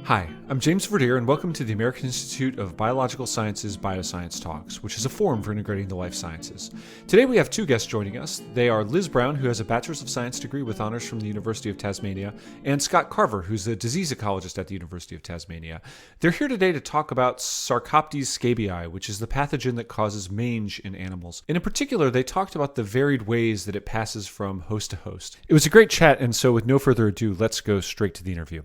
Hi, I'm James Verdier, and welcome to the American Institute of Biological Sciences BioScience Talks, which is a forum for integrating the life sciences. Today we have two guests joining us. They are Liz Brown, who has a Bachelor's of Science degree with honors from the University of Tasmania, and Scott Carver, who's a disease ecologist at the University of Tasmania. They're here today to talk about Sarcoptes scabiei, which is the pathogen that causes mange in animals. And in particular, they talked about the varied ways that it passes from host to host. It was a great chat, and so with no further ado, let's go straight to the interview.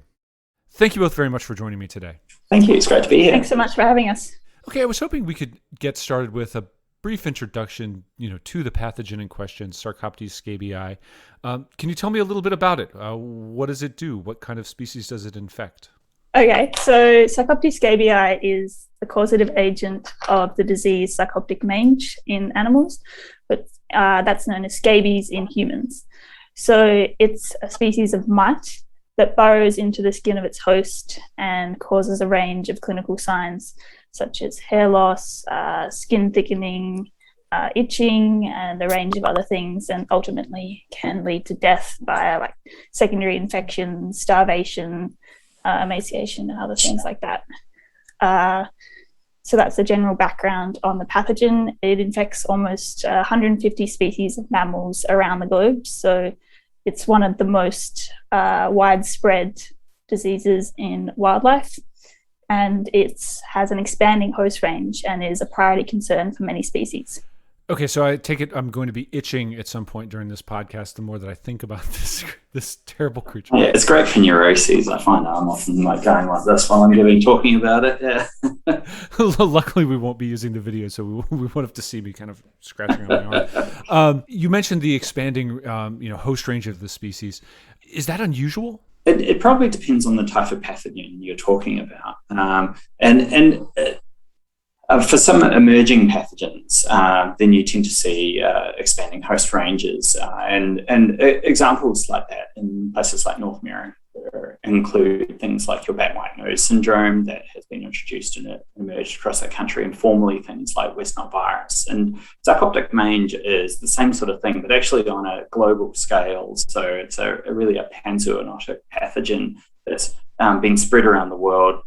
Thank you both very much for joining me today. Thank you. It's great to be here. Thanks so much for having us. Okay, I was hoping we could get started with a brief introduction, to the pathogen in question, Sarcoptes scabiei. Can you tell me a little bit about it? What does it do? What kind of species does it infect? Okay, so Sarcoptes scabiei is the causative agent of the disease sarcoptic mange in animals, but that's known as scabies in humans. So it's a species of mite that burrows into the skin of its host and causes a range of clinical signs such as hair loss, skin thickening, itching, and a range of other things, and ultimately can lead to death via secondary infection, starvation, emaciation, and other things like that. So that's the general background on the pathogen. It infects almost 150 species of mammals around the globe. So it's one of the most widespread diseases in wildlife, and it has an expanding host range and is a priority concern for many species. Okay, so I take it I'm going to be itching at some point during this podcast the more that I think about this terrible creature. Yeah, it's great for neuroses. I find I'm often going like this while I'm talking about it. Yeah. Luckily, we won't be using the video, so we won't have to see me kind of scratching on my arm. You mentioned the expanding, host range of the species. Is that unusual? It probably depends on the type of pathogen you're talking about, for some emerging pathogens, then you tend to see expanding host ranges, and examples like that in places like North America include things like your bat white nose syndrome that has been introduced and emerged across that country, and formerly things like West Nile virus. And sarcoptic mange is the same sort of thing, but actually on a global scale. So it's really a panzoonotic pathogen that's being spread around the world,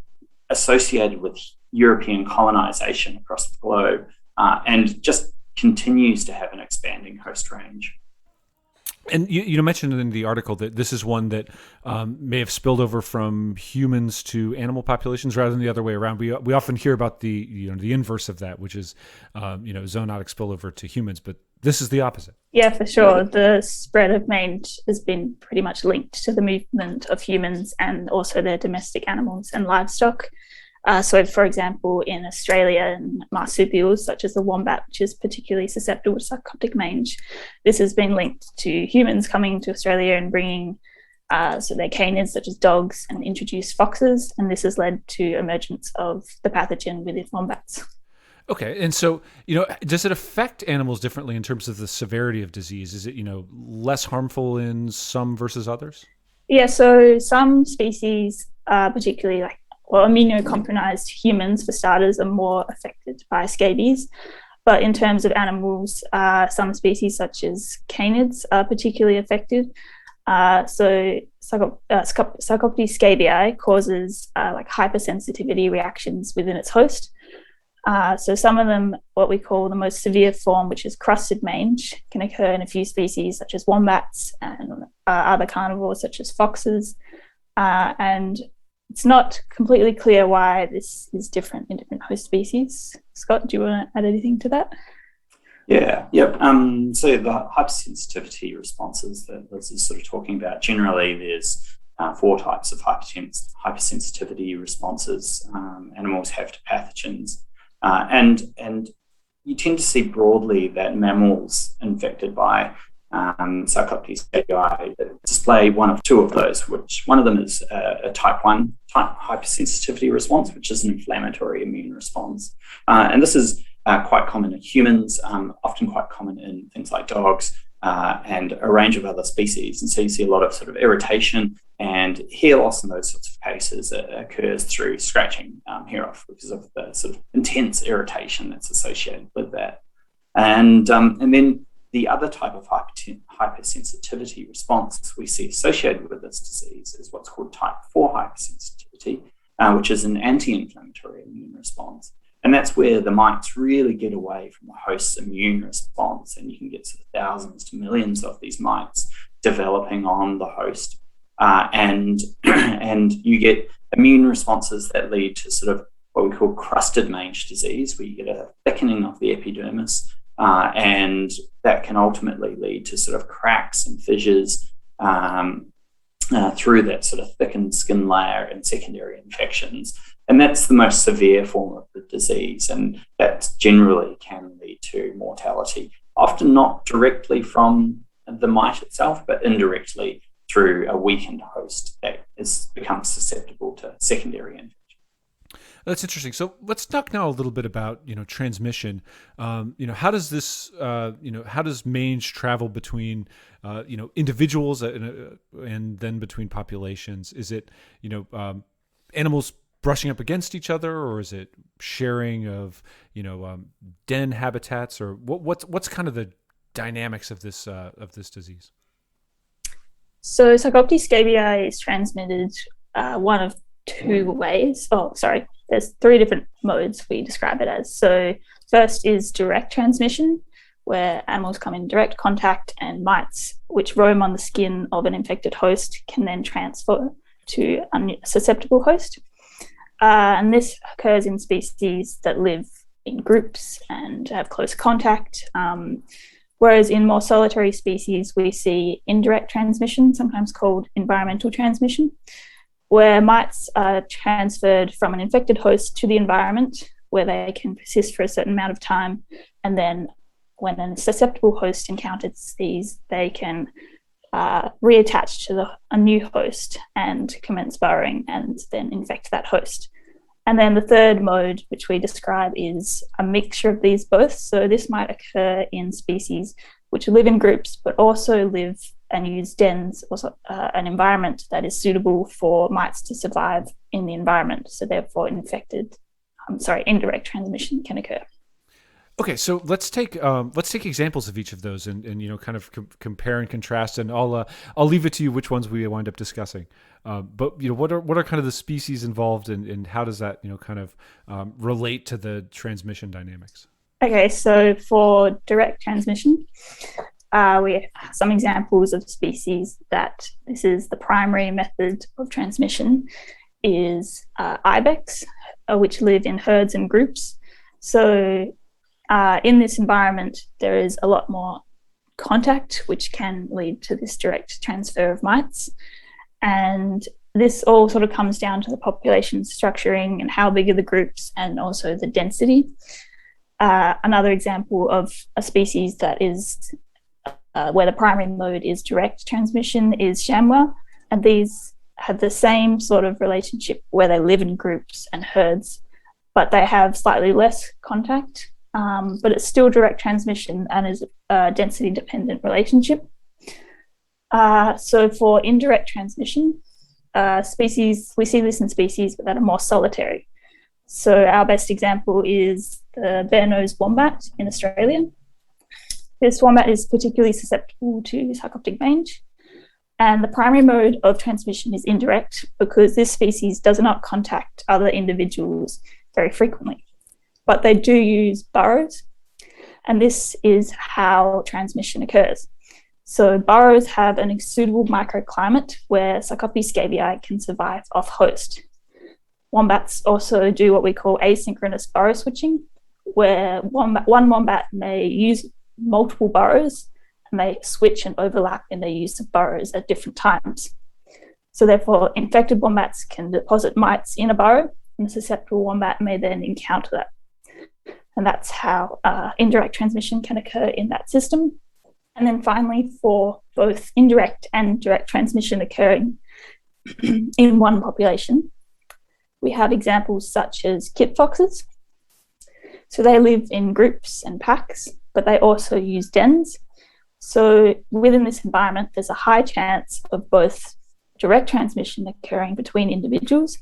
associated with European colonization across the globe, and just continues to have an expanding host range. And you mentioned in the article that this is one that may have spilled over from humans to animal populations rather than the other way around. We often hear about the inverse of that, which is zoonotic spillover to humans, but this is the opposite. Yeah, for sure. The spread of mange has been pretty much linked to the movement of humans and also their domestic animals and livestock. So, for example, in Australia, marsupials such as the wombat, which is particularly susceptible to sarcoptic mange, this has been linked to humans coming to Australia and bringing their canids, such as dogs, and introduced foxes, and this has led to emergence of the pathogen within wombats. Okay, and so, does it affect animals differently in terms of the severity of disease? Is it, less harmful in some versus others? Yeah, so some species, particularly immunocompromised humans, for starters, are more affected by scabies. But in terms of animals, some species such as canids are particularly affected. So Sarcoptes scabiei causes hypersensitivity reactions within its host. So some of them, what we call the most severe form, which is crusted mange, can occur in a few species such as wombats and other carnivores such as foxes. And it's not completely clear why this is different in different host species. Scott, do you want to add anything to that? Yeah, yep. So the hypersensitivity responses that Liz is sort of talking about, generally there's 4 types of hypersensitivity responses animals have to pathogens. And you tend to see broadly that mammals infected by Sarcoptes scabiei display one of 2 of those, which one of them is a type 1 hypersensitivity response, which is an inflammatory immune response. And this is quite common in humans, often quite common in things like dogs and a range of other species. And so you see a lot of sort of irritation and hair loss in those sorts of cases. It occurs through scratching hair off because of the sort of intense irritation that's associated with that. And then the other type of hypersensitivity response we see associated with this disease is what's called type 4 hypersensitivity, which is an anti-inflammatory immune response. And that's where the mites really get away from the host's immune response, and you can get sort of thousands to millions of these mites developing on the host. And you get immune responses that lead to sort of what we call crusted mange disease, where you get a thickening of the epidermis, and that can ultimately lead to sort of cracks and fissures through that sort of thickened skin layer and secondary infections. And that's the most severe form of the disease, and that generally can lead to mortality, often not directly from the mite itself, but indirectly through a weakened host that becomes susceptible to secondary infection. That's interesting. So let's talk now a little bit about transmission. How does this how does mange travel between individuals and then between populations? Is it animals brushing up against each other, or is it sharing of den habitats, or what's kind of the dynamics of this disease? So Sarcoptes scabiei is transmitted one of two ways. There's three different modes we describe it as. So first is direct transmission, where animals come in direct contact, and mites, which roam on the skin of an infected host, can then transfer to a susceptible host. And this occurs in species that live in groups and have close contact. Whereas in more solitary species, we see indirect transmission, sometimes called environmental transmission, where mites are transferred from an infected host to the environment, where they can persist for a certain amount of time. And then when a susceptible host encounters these, they can reattach to a new host and commence burrowing and then infect that host. And then the third mode, which we describe, is a mixture of these both. So this might occur in species which live in groups, but also live and use dens, also an environment that is suitable for mites to survive in the environment. So therefore indirect transmission can occur. Okay, so let's take examples of each of those and kind of compare and contrast, and I'll leave it to you which ones we wind up discussing. But what are kind of the species involved, and how does that kind of relate to the transmission dynamics? Okay, so for direct transmission, we have some examples of species that this is the primary method of transmission is ibex, which live in herds and groups. So in this environment, there is a lot more contact, which can lead to this direct transfer of mites. And this all sort of comes down to the population structuring and how big are the groups, and also the density. Another example of a species that is where the primary mode is direct transmission is chamois, and these have the same sort of relationship where they live in groups and herds, but they have slightly less contact. But it's still direct transmission and is a density-dependent relationship. So for indirect transmission, species, we see this in species that are more solitary. So our best example is the bare-nosed wombat in Australia. This wombat is particularly susceptible to sarcoptic mange, and the primary mode of transmission is indirect because this species does not contact other individuals very frequently. But they do use burrows, and this is how transmission occurs. So burrows have an suitable microclimate where Sarcoptes scabiei can survive off host. Wombats also do what we call asynchronous burrow switching, where one wombat may use multiple burrows, and they switch and overlap in their use of burrows at different times. So therefore, infected wombats can deposit mites in a burrow, and the susceptible wombat may then encounter that. And that's how indirect transmission can occur in that system. And then finally, for both indirect and direct transmission occurring in one population, we have examples such as kit foxes. So they live in groups and packs, but they also use dens. So within this environment, there's a high chance of both direct transmission occurring between individuals,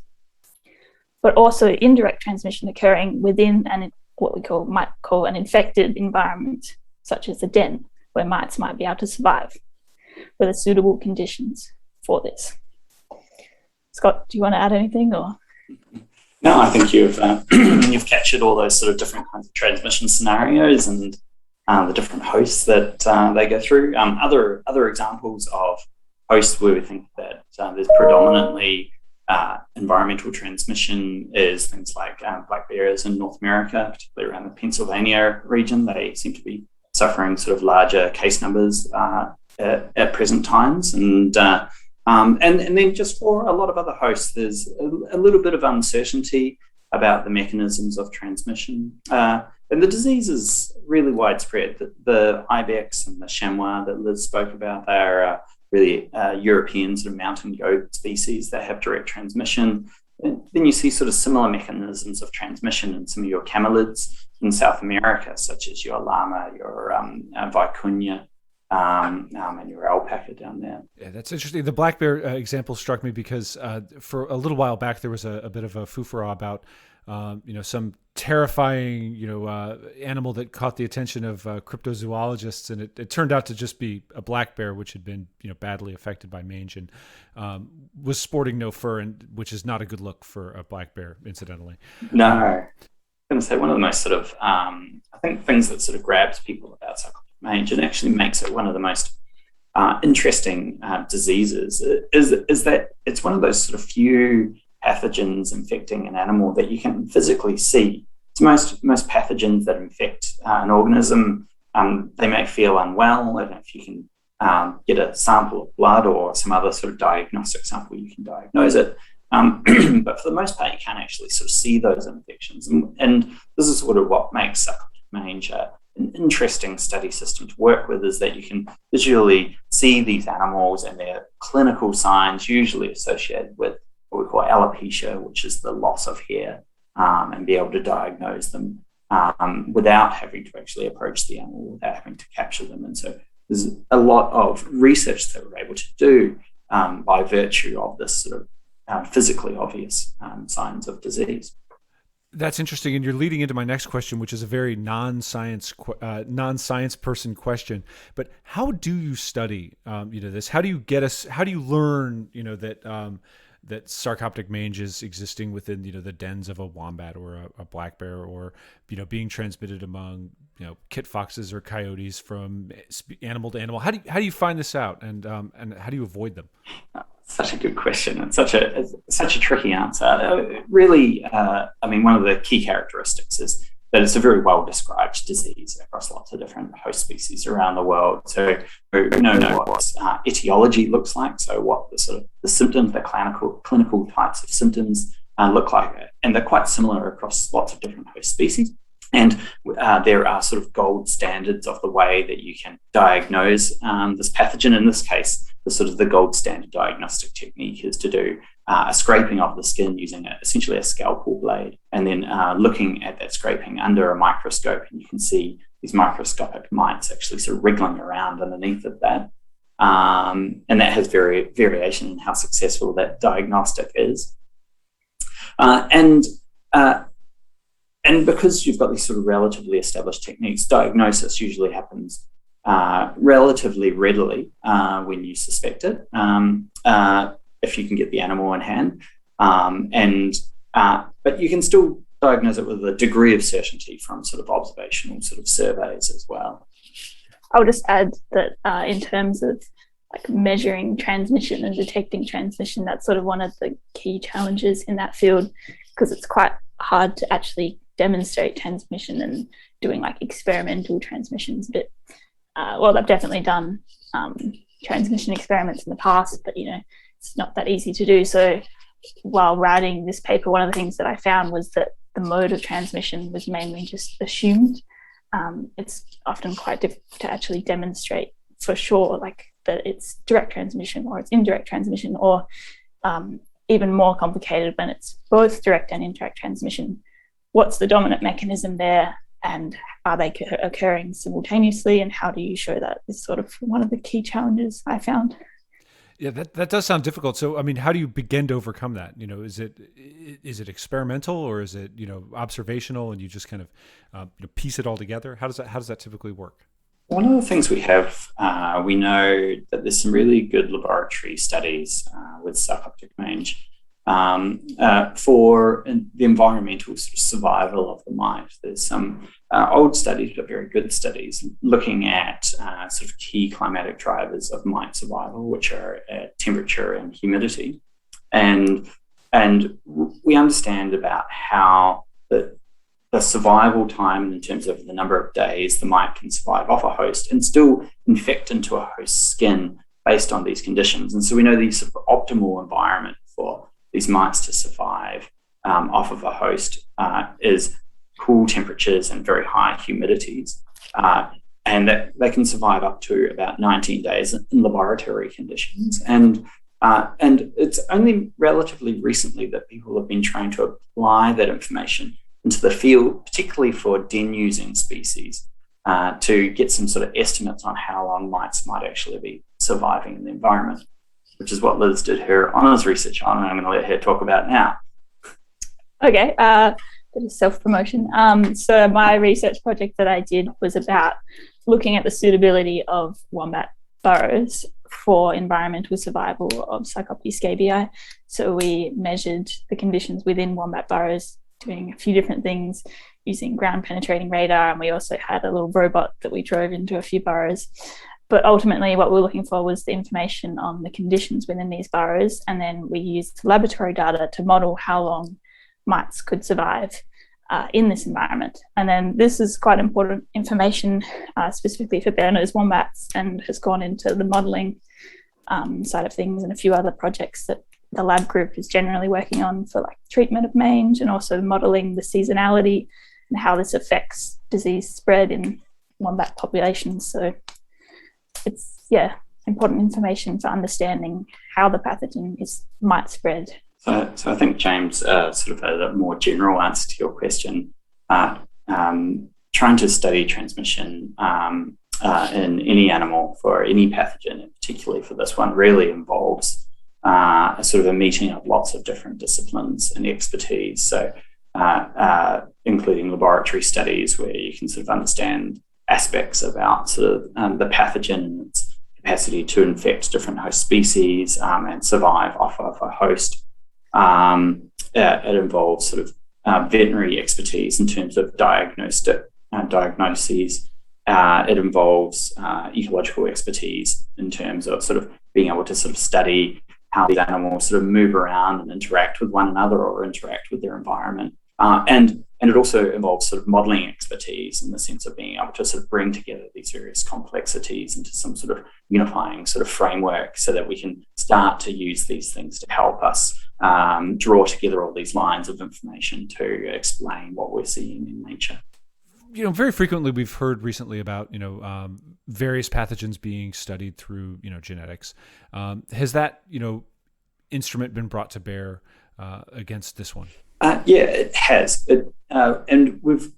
but also indirect transmission occurring within what we might call an infected environment, such as a den, where mites might be able to survive with the suitable conditions for this. Scott, do you want to add anything? Or No, I think you've you've captured all those sort of different kinds of transmission scenarios and the different hosts that they go through. Other examples of hosts where we think that there's predominantly environmental transmission is things like black bears in North America, particularly around the Pennsylvania region. They seem to be suffering sort of larger case numbers at present times, and then just for a lot of other hosts, there's a little bit of uncertainty about the mechanisms of transmission. And the disease is really widespread. The ibex and the chamois that Liz spoke about, they are really European sort of mountain goat species that have direct transmission. And then you see sort of similar mechanisms of transmission in some of your camelids in South America, such as your llama, your vicuña, and your alpaca down there. Yeah, that's interesting. The black bear example struck me because for a little while back, there was a bit of a foofara about some terrifying, animal that caught the attention of cryptozoologists, and it turned out to just be a black bear, which had been, badly affected by mange and was sporting no fur, and which is not a good look for a black bear, incidentally. No, I'm going to say one of the most sort of, I think things that sort of grabs people about sarcoptic mange and actually makes it one of the most interesting diseases is that it's one of those sort of few pathogens infecting an animal that you can physically see. It's most pathogens that infect an organism, they may feel unwell. I don't know if you can get a sample of blood or some other sort of diagnostic sample, you can diagnose it. But for the most part, you can't actually sort of see those infections. And this is sort of what makes sarcoptic mange an interesting study system to work with, is that you can visually see these animals and their clinical signs, usually associated with what we call alopecia, which is the loss of hair, and be able to diagnose them without having to actually approach the animal, without having to capture them. And so there's a lot of research that we're able to do by virtue of this sort of physically obvious signs of disease. That's interesting, and you're leading into my next question, which is a very non-science person question. But how do you study, this? How do you get us? How do you learn, that sarcoptic mange is existing within, the dens of a wombat or a black bear, or being transmitted among kit foxes or coyotes from animal to animal? How do you find this out, and how do you avoid them? Such a good question, and such a tricky answer. Really, one of the key characteristics is that it's a very well described disease across lots of different host species around the world. So we know what etiology looks like. So what the symptoms, the clinical types of symptoms look like, and they're quite similar across lots of different host species. And there are sort of gold standards of the way that you can diagnose this pathogen. In this case, the gold standard diagnostic technique is to do a scraping of the skin using essentially a scalpel blade, and then looking at that scraping under a microscope, and you can see these microscopic mites actually sort of wriggling around underneath of that. And that has variation in how successful that diagnostic is. And because you've got these sort of relatively established techniques, diagnosis usually happens relatively readily when you suspect it, if you can get the animal in hand. But you can still diagnose it with a degree of certainty from sort of observational sort of surveys as well. I'll just add that in terms of like measuring transmission and detecting transmission, that's sort of one of the key challenges in that field, because it's quite hard to actually demonstrate transmission, and doing like experimental transmissions a bit. I've definitely done transmission experiments in the past, but it's not that easy to do. So while writing this paper, one of the things that I found was that the mode of transmission was mainly just assumed. It's often quite difficult to actually demonstrate for sure, like that it's direct transmission or it's indirect transmission, or even more complicated when it's both direct and indirect transmission. What's the dominant mechanism there, and are they occurring simultaneously, and how do you show that is sort of one of the key challenges I found. Yeah, that does sound difficult. So, how do you begin to overcome that? Is it experimental, or is it, observational, and you just kind of piece it all together? How does that typically work? One of the things we have, we know that there's some really good laboratory studies with sarcoptic mange for the environmental sort of survival of the mite. There's some old studies, but very good studies, looking at sort of key climatic drivers of mite survival, which are temperature and humidity. And we understand about how the survival time in terms of the number of days the mite can survive off a host and still infect into a host's skin based on these conditions. And so we know the sort of optimal environment for these mites to survive off of a host is cool temperatures and very high humidities. And that they can survive up to about 19 days in laboratory conditions. And it's only relatively recently that people have been trying to apply that information into the field, particularly for den-using species, to get some sort of estimates on how long mites might actually be surviving in the environment, which is what Liz did her honours research on, and I'm going to let her talk about now. Okay, bit of self-promotion. So my research project that I did was about looking at the suitability of wombat burrows for environmental survival of Sarcoptes scabiei. So we measured the conditions within wombat burrows, doing a few different things using ground penetrating radar, and we also had a little robot that we drove into a few burrows. But ultimately what we were looking for was the information on the conditions within these burrows, and then we used laboratory data to model how long mites could survive in this environment. And then this is quite important information specifically for bare-nosed wombats, and has gone into the modelling side of things and a few other projects that the lab group is generally working on for like treatment of mange, and also modelling the seasonality and how this affects disease spread in wombat populations. So it's, important information for understanding how the pathogen might spread. So I think, James, sort of a more general answer to your question, trying to study transmission in any animal for any pathogen, and particularly for this one, really involves a sort of a meeting of lots of different disciplines and expertise. So including laboratory studies where you can sort of understand aspects about sort of the pathogen and its capacity to infect different host species and survive off of a host. It involves sort of veterinary expertise in terms of diagnoses. It involves ecological expertise in terms of sort of being able to sort of study how these animals sort of move around and interact with one another or interact with their environment. And it also involves sort of modelling expertise in the sense of being able to sort of bring together these various complexities into some sort of unifying sort of framework so that we can start to use these things to help us draw together all these lines of information to explain what we're seeing in nature. Very frequently we've heard recently about, various pathogens being studied through, genetics. Has that, instrument been brought to bear against this one? Yeah, it has. And we've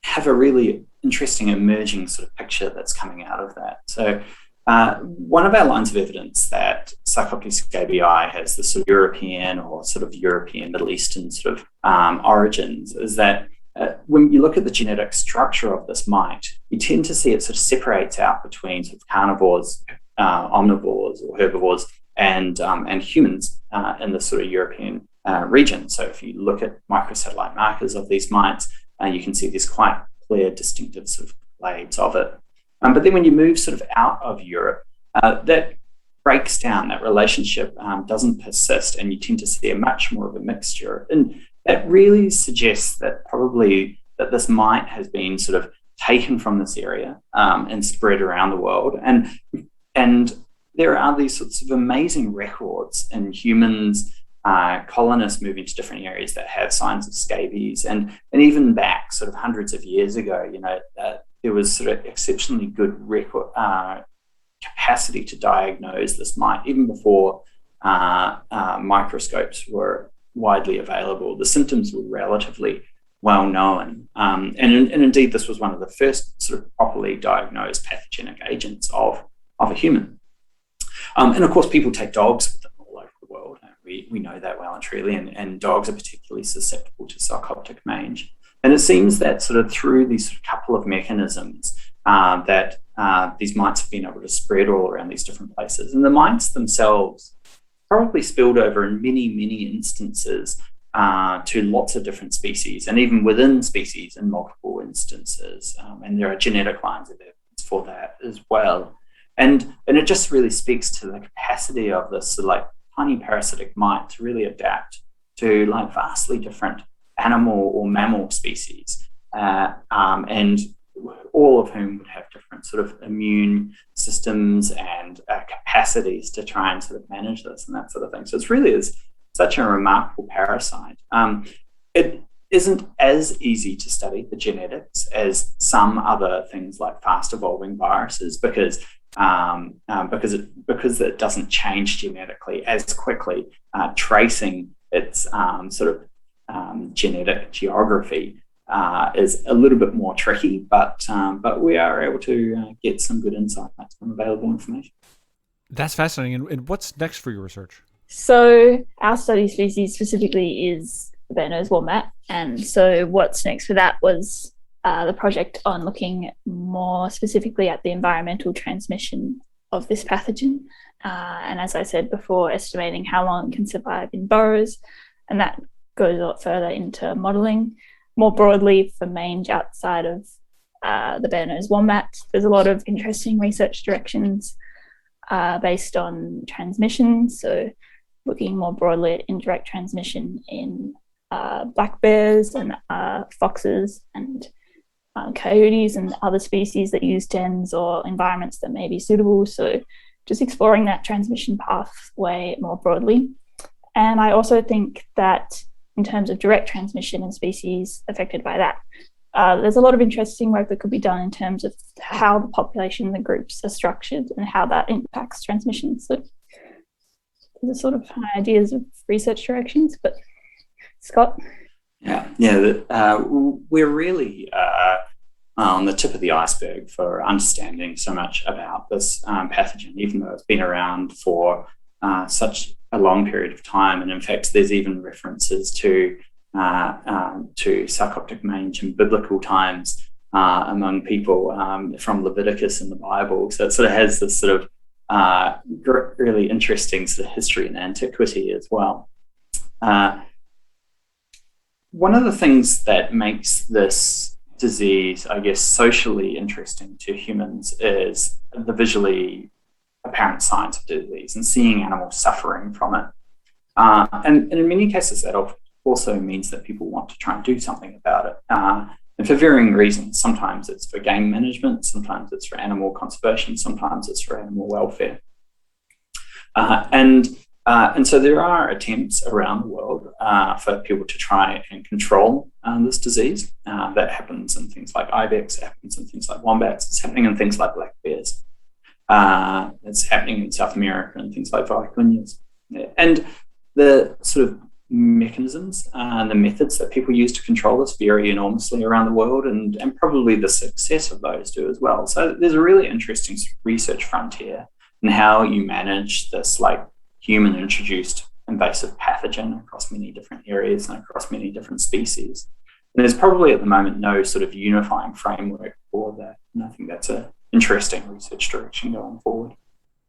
have a really interesting emerging sort of picture that's coming out of that. So one of our lines of evidence that Sarcoptes scabiei has the sort of European or sort of European, Middle Eastern sort of origins is that when you look at the genetic structure of this mite, you tend to see it sort of separates out between sort of carnivores, omnivores or herbivores and humans in the sort of European region. So if you look at microsatellite markers of these mites, you can see these quite clear, distinctive sort of blades of it. But then when you move sort of out of Europe, that breaks down, that relationship doesn't persist, and you tend to see a much more of a mixture. And that really suggests that probably that this mite has been sort of taken from this area and spread around the world. And there are these sorts of amazing records in humans, colonists moving to different areas that have signs of scabies, and even back sort of hundreds of years ago, there was sort of exceptionally good record capacity to diagnose this mite even before microscopes were widely available. The symptoms were relatively well known, and indeed this was one of the first sort of properly diagnosed pathogenic agents of a human. And of course, people take dogs with them all over the world. We know that well and truly, and dogs are particularly susceptible to sarcoptic mange. And it seems that sort of through these sort of couple of mechanisms that these mites have been able to spread all around these different places. And the mites themselves probably spilled over in many, many instances to lots of different species, and even within species in multiple instances. And there are genetic lines of evidence for that as well. And it just really speaks to the capacity of this like tiny parasitic mite to really adapt to like vastly different animal or mammal species, and all of whom would have different sort of immune systems and capacities to try and sort of manage this and that sort of thing. So it really is such a remarkable parasite. It isn't as easy to study the genetics as some other things like fast evolving viruses because it doesn't change genetically as quickly. Tracing its genetic geography is a little bit more tricky, but we are able to get some good insights from available information. That's fascinating. And what's next for your research? So our study species specifically is the bare-nosed wombat. And so what's next for that was the project on looking more specifically at the environmental transmission of this pathogen. And as I said before, estimating how long it can survive in burrows. And that goes a lot further into modelling. More broadly, for mange outside of the bare-nosed wombat, there's a lot of interesting research directions based on transmission. So looking more broadly at indirect transmission in black bears and foxes and coyotes and other species that use dens or environments that may be suitable. So just exploring that transmission pathway more broadly. And I also think that in terms of direct transmission and species affected by that, there's a lot of interesting work that could be done in terms of how the population, the groups are structured and how that impacts transmission. So there's sort of ideas of research directions, but Scott? We're really on the tip of the iceberg for understanding so much about this pathogen, even though it's been around for such a long period of time. And in fact, there's even references to sarcoptic mange in biblical times among people from Leviticus in the Bible. So it sort of has this sort of really interesting sort of history and antiquity as well. One of the things that makes this disease, I guess, socially interesting to humans is the visually apparent signs of disease and seeing animals suffering from it. And in many cases, that also means that people want to try and do something about it. And for varying reasons. Sometimes it's for game management, sometimes it's for animal conservation, sometimes it's for animal welfare. And so there are attempts around the world for people to try and control this disease. That happens in things like ibex, it happens in things like wombats, it's happening in things like black bears. It's happening in South America and things like vicuñas. And the sort of mechanisms and the methods that people use to control this vary enormously around the world, and probably the success of those do as well. So there's a really interesting research frontier in how you manage this like human introduced invasive pathogen across many different areas and across many different species. And there's probably at the moment no sort of unifying framework for that. And I think that's an interesting research direction going forward.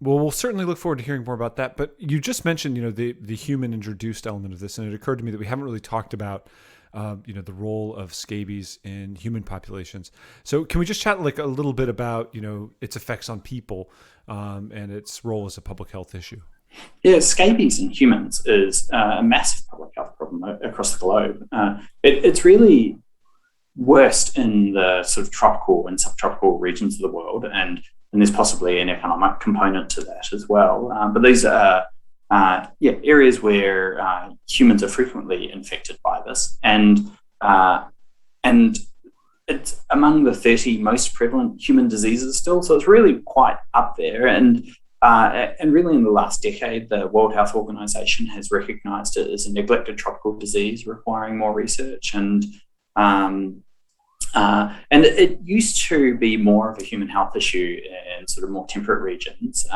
Well, we'll certainly look forward to hearing more about that. But you just mentioned, the human introduced element of this, and it occurred to me that we haven't really talked about, the role of scabies in human populations. So can we just chat like a little bit about, its effects on people and its role as a public health issue? Yeah, scabies in humans is a massive public health problem across the globe. It's really worst in the sort of tropical and subtropical regions of the world, and there's possibly an economic component to that as well. But these are areas where humans are frequently infected by this, and it's among the 30 most prevalent human diseases still. So it's really quite up there, and really in the last decade, the World Health Organization has recognized it as a neglected tropical disease requiring more research. And it used to be more of a human health issue in sort of more temperate regions.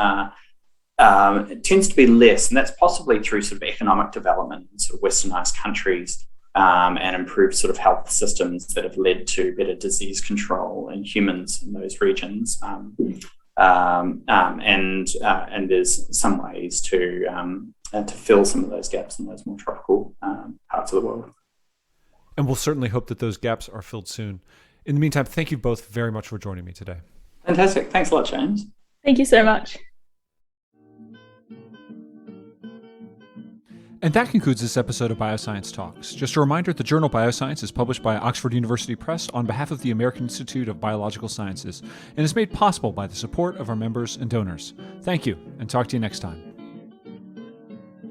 It tends to be less, and that's possibly through sort of economic development in sort of westernized countries and improved sort of health systems that have led to better disease control in humans in those regions. And there's some ways to to fill some of those gaps in those more tropical parts of the world. And we'll certainly hope that those gaps are filled soon. In the meantime, thank you both very much for joining me today. Fantastic. Thanks a lot, James. Thank you so much. And that concludes this episode of BioScience Talks. Just a reminder, the journal BioScience is published by Oxford University Press on behalf of the American Institute of Biological Sciences and is made possible by the support of our members and donors. Thank you, and talk to you next time.